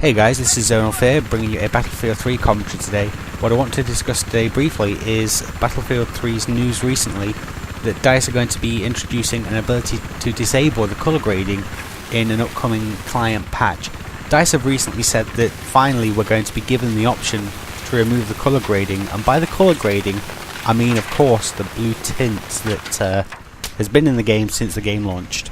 Hey guys, this is ZonalFear bringing you a Battlefield 3 commentary today. What I want to discuss today briefly is Battlefield 3's news recently that DICE are going to be introducing an ability to disable the colour grading in an upcoming client patch. DICE have recently said that finally we're going to be given the option to remove the colour grading, and by the colour grading I mean of course the blue tint that has been in the game since the game launched.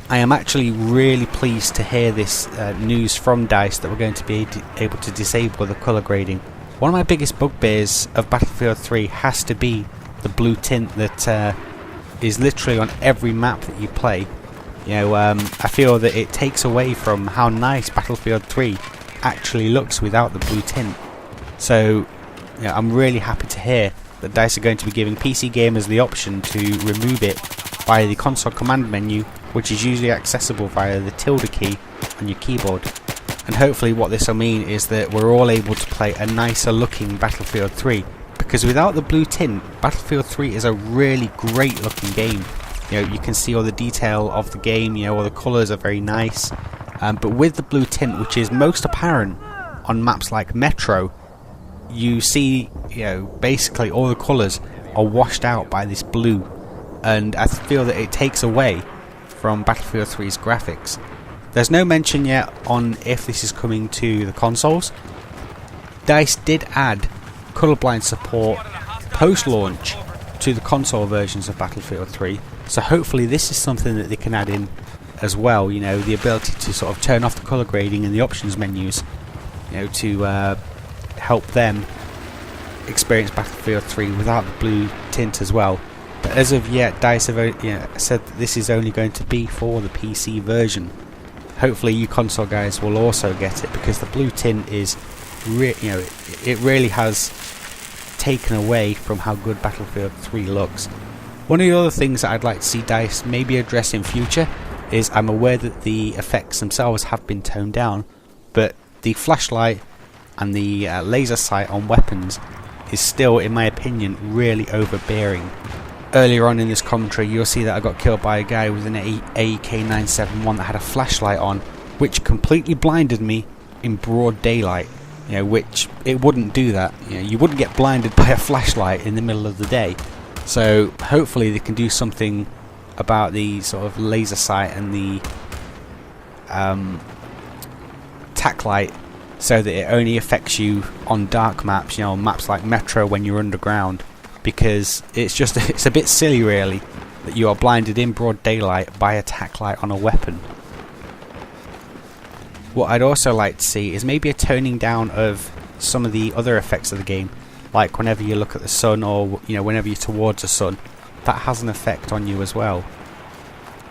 I am actually really pleased to hear this news from DICE that we're going to be able to disable the colour grading. One of my biggest bugbears of Battlefield 3 has to be the blue tint that is literally on every map that you play. I feel that it takes away from how nice Battlefield 3 actually looks without the blue tint. So I'm really happy to hear that DICE are going to be giving PC gamers the option to remove it via the console command menu, which is usually accessible via the tilde key on your keyboard. And hopefully what this will mean is that we're all able to play a nicer looking Battlefield 3, because without the blue tint, Battlefield 3 is a really great looking game. You can see all the detail of the game, all the colours are very nice, but with the blue tint, which is most apparent on maps like Metro, you see basically all the colours are washed out by this blue, and I feel that it takes away from Battlefield 3's graphics. There's no mention yet on if this is coming to the consoles. DICE did add colourblind support post-launch to the console versions of Battlefield 3, so hopefully this is something that they can add in as well, the ability to sort of turn off the colour grading in the options menus, to help them experience Battlefield 3 without the blue tint as well. But as of yet, DICE have said that this is only going to be for the PC version. Hopefully you console guys will also get it, because the blue tint is it really has taken away from how good Battlefield 3 looks. One of the other things that I'd like to see DICE maybe address in future is, I'm aware that the effects themselves have been toned down, but the flashlight and the laser sight on weapons is still, in my opinion, really overbearing. Earlier on in this commentary you'll see that I got killed by a guy with an AK-971 that had a flashlight on, which completely blinded me in broad daylight, which it wouldn't do that. You wouldn't get blinded by a flashlight in the middle of the day. So hopefully they can do something about the sort of laser sight and the tac light, so that it only affects you on dark maps, maps like Metro when you're underground, because it's a bit silly really that you are blinded in broad daylight by a tac light on a weapon. What I'd also like to see is maybe a toning down of some of the other effects of the game, like whenever you look at the sun, or whenever you're towards the sun, that has an effect on you as well,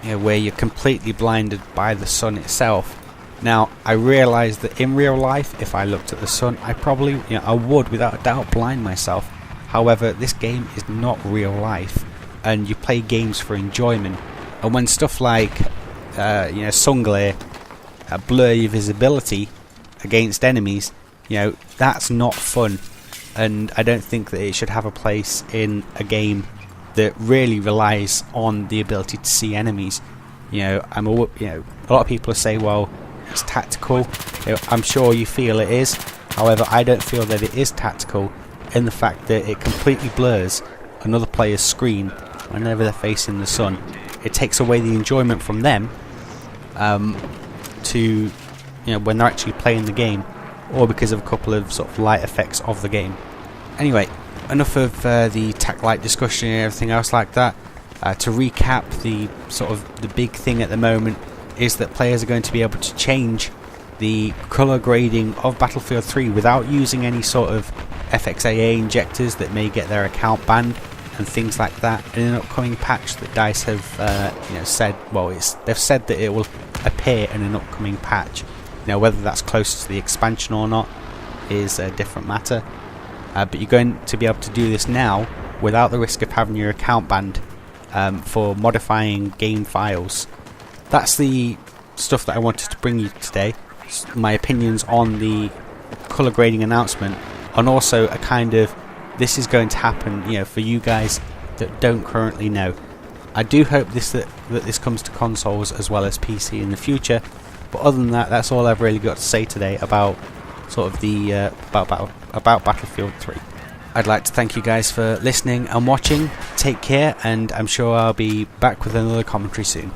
where you're completely blinded by the sun itself. Now I realise that in real life, if I looked at the sun, I probably I would without a doubt blind myself. However, this game is not real life, and you play games for enjoyment, and when stuff like sun glare blur your visibility against enemies, that's not fun, and I don't think that it should have a place in a game that really relies on the ability to see enemies. A lot of people say, well, it's tactical. I'm sure you feel it is. However, I don't feel that it is tactical, in the fact that it completely blurs another player's screen whenever they're facing the sun. It takes away the enjoyment from them to when they're actually playing the game, or because of a couple of sort of light effects of the game. Anyway, enough of the tac light discussion and everything else like that. To recap, the big thing at the moment is that players are going to be able to change the colour grading of Battlefield 3 without using any sort of FXAA injectors that may get their account banned and things like that in an upcoming patch that DICE have said. Well, they've said that it will appear in an upcoming patch. Whether that's close to the expansion or not is a different matter, but you're going to be able to do this now without the risk of having your account banned for modifying game files. That's the stuff that I wanted to bring you today. My opinions on the colour grading announcement, and also a kind of, this is going to happen for you guys that don't currently know. I do hope that this comes to consoles as well as PC in the future, But other than that, that's all I've really got to say today about sort of the about Battlefield 3. I'd like to thank you guys for listening and watching. Take care, and I'm sure I'll be back with another commentary soon.